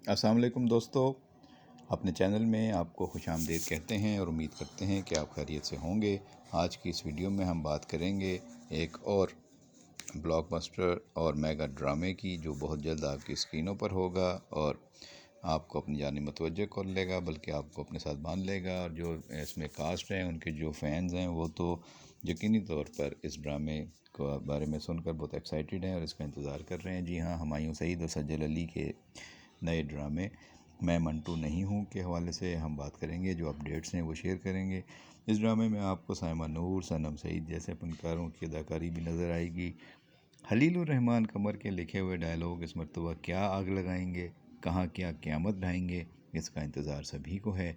अस्सलाम वालेकुम दोस्तों, अपने चैनल में आपको खुश आमदीद कहते हैं और उम्मीद करते हैं कि आप खैरियत से होंगे। आज की इस वीडियो में हम बात करेंगे एक और ब्लॉकबस्टर और मेगा ड्रामे की, जो बहुत जल्द आपकी स्क्रीनों पर होगा और आपको अपनी जानिब मुतवज्जह कर लेगा, बल्कि आपको अपने साथ बांध लेगा। और जो इसमें कास्ट हैं, उनके जो फैंस हैं, वो तो यकीनी तौर पर इस ड्रामे के बारे में सुनकर बहुत एक्साइटेड हैं और इसका इंतज़ार कर रहे हैं। जी हाँ, हुमायूं सईद और सज्जल अली के नए ड्रामे मैं मंटू नहीं हूँ के हवाले से हम बात करेंगे। जो अपडेट्स हैं वो शेयर करेंगे। इस ड्रामे में आपको साइमा नूर, सनम सईद जैसे फनकारों की अदाकारी भी नज़र आएगी। खलीलुर रहमान कमर के लिखे हुए डायलॉग इस मरतबा क्या आग लगाएंगे, कहाँ क्या क़यामत ढाएंगे, इसका इंतज़ार सभी को है।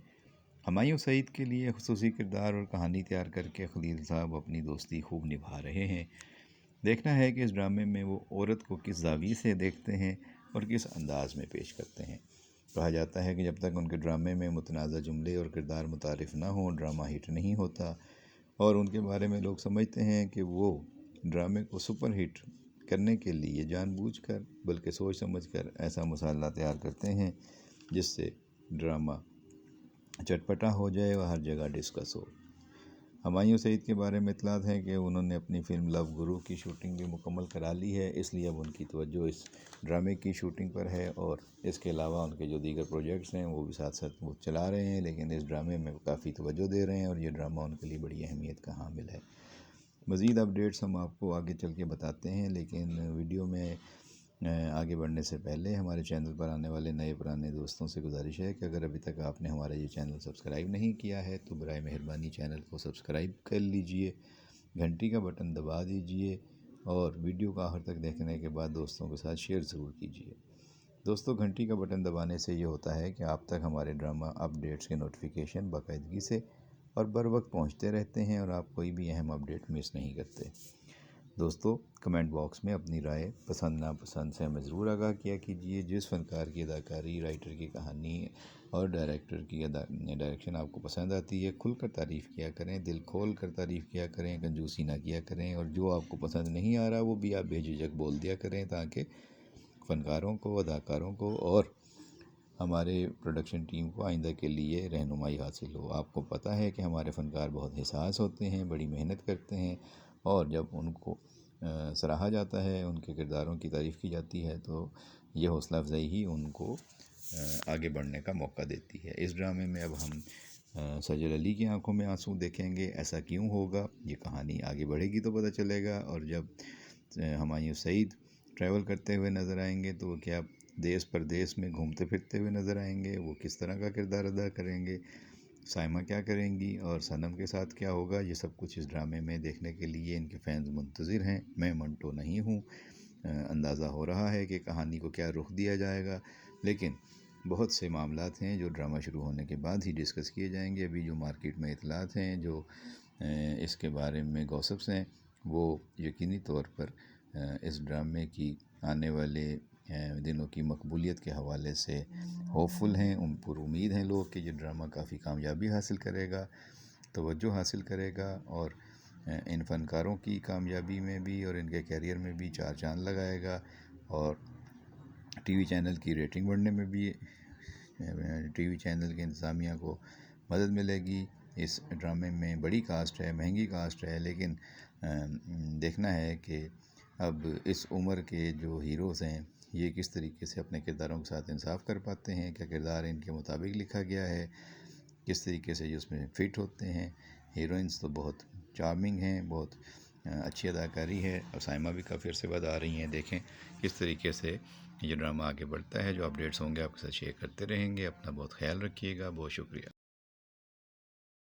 हुमायूं सईद के लिए खुसूसी किरदार और कहानी तैयार करके खलील साहब अपनी दोस्ती खूब निभा रहे हैं। देखना है कि इस ड्रामे में वो औरत को किस ज़ाविये से देखते हैं और किस अंदाज़ में पेश करते हैं। कहा जाता है कि जब तक उनके ड्रामे में मुतनाज़ा जुमले और किरदार मुतारिफ़ ना हों, ड्रामा हिट नहीं होता। और उनके बारे में लोग समझते हैं कि वो ड्रामे को सुपर हिट करने के लिए जानबूझकर, बल्कि सोच समझकर ऐसा मसाला तैयार करते हैं जिससे ड्रामा चटपटा हो जाए और हर जगह डिस्कस हो। हुमायूं सईद के बारे में इतलात है कि उन्होंने अपनी फ़िल्म लव गुरु की शूटिंग भी मुकम्मल करा ली है, इसलिए अब उनकी तवज्जो इस ड्रामे की शूटिंग पर है। और इसके अलावा उनके जो दीगर प्रोजेक्ट्स हैं वो भी साथ साथ वो चला रहे हैं, लेकिन इस ड्रामे में काफ़ी तवज्जो दे रहे हैं और ये ड्रामा उनके लिए बड़ी अहमियत का हामिल है। मज़ीद अपडेट्स हम आपको आगे चल के बताते हैं, लेकिन वीडियो में आगे बढ़ने से पहले हमारे चैनल पर आने वाले नए पुराने दोस्तों से गुजारिश है कि अगर अभी तक आपने हमारा ये चैनल सब्सक्राइब नहीं किया है तो बराए मेहरबानी चैनल को सब्सक्राइब कर लीजिए, घंटी का बटन दबा दीजिए और वीडियो को आखिर तक देखने के बाद दोस्तों के साथ शेयर ज़रूर कीजिए। दोस्तों, घंटी का बटन दबाने से ये होता है कि आप तक हमारे ड्रामा अपडेट्स के नोटिफिकेशन बाकायदगी से और बर वक्त पहुँचते रहते हैं और आप कोई भी अहम अपडेट मिस नहीं करते। दोस्तों, कमेंट बॉक्स में अपनी राय पसंद नापसंद से हमें ज़रूर आगाह किया कीजिए। जिस फ़नकार की अदाकारी, राइटर की कहानी और डायरेक्टर की डायरेक्शन आपको पसंद आती है, खुलकर तारीफ़ किया करें, दिल खोल कर तारीफ़ किया करें, कंजूसी ना किया करें। और जो आपको पसंद नहीं आ रहा वो भी आप बेझिझक बोल दिया करें, ताकि फ़नकारों को, अदाकारों को और हमारे प्रोडक्शन टीम को आइंदा के लिए रहनुमाई हासिल हो। आपको पता है कि हमारे फ़नकार बहुत हिसास होते हैं, बड़ी मेहनत करते हैं और जब उनको सराहा जाता है, उनके किरदारों की तारीफ़ की जाती है, तो ये हौसला अफजाई ही उनको आगे बढ़ने का मौका देती है। इस ड्रामे में अब हम सज्जल अली की आंखों में आंसू देखेंगे। ऐसा क्यों होगा, ये कहानी आगे बढ़ेगी तो पता चलेगा। और जब हुमायूं सईद ट्रैवल करते हुए नज़र आएंगे तो क्या देश परदेश में घूमते फिरते हुए नज़र आएंगे, वो किस तरह का किरदार अदा करेंगे, साइमा क्या करेंगी और सनम के साथ क्या होगा, ये सब कुछ इस ड्रामे में देखने के लिए इनके फैंस मुंतज़िर हैं। मैं मंटो नहीं हूँ। अंदाज़ा हो रहा है कि कहानी को क्या रुख दिया जाएगा, लेकिन बहुत से मामलात हैं जो ड्रामा शुरू होने के बाद ही डिस्कस किए जाएंगे। अभी जो मार्केट में इतलात हैं, जो इसके बारे में गॉसिप्स हैं, वो यकीनी तौर पर इस ड्रामे की आने वाले दिनों की मकबूलियत के हवाले से होपफुल हैं। उन पर उम्मीद हैं लोग कि ये ड्रामा काफ़ी कामयाबी हासिल करेगा, तवज्जो हासिल करेगा और इन फ़नकारों की कामयाबी में भी और इनके कैरियर में भी चार चांद लगाएगा। और टीवी चैनल की रेटिंग बढ़ने में भी टीवी चैनल के इंतज़ामिया को मदद मिलेगी। इस ड्रामे में बड़ी कास्ट है, महंगी कास्ट है, लेकिन देखना है कि अब इस उम्र के जो हीरोज़ हैं ये किस तरीके से अपने किरदारों के साथ इंसाफ कर पाते हैं, क्या किरदार इनके मुताबिक लिखा गया है, किस तरीके से ये उसमें फ़िट होते हैं। हीरोइंस तो बहुत चार्मिंग हैं, बहुत अच्छी अदाकारी है और साइमा भी काफ़ी अरसे बाद आ रही हैं। देखें किस तरीके से ये ड्रामा आगे बढ़ता है। जो अपडेट्स होंगे आपके साथ शेयर करते रहेंगे। अपना बहुत ख्याल रखिएगा। बहुत शुक्रिया।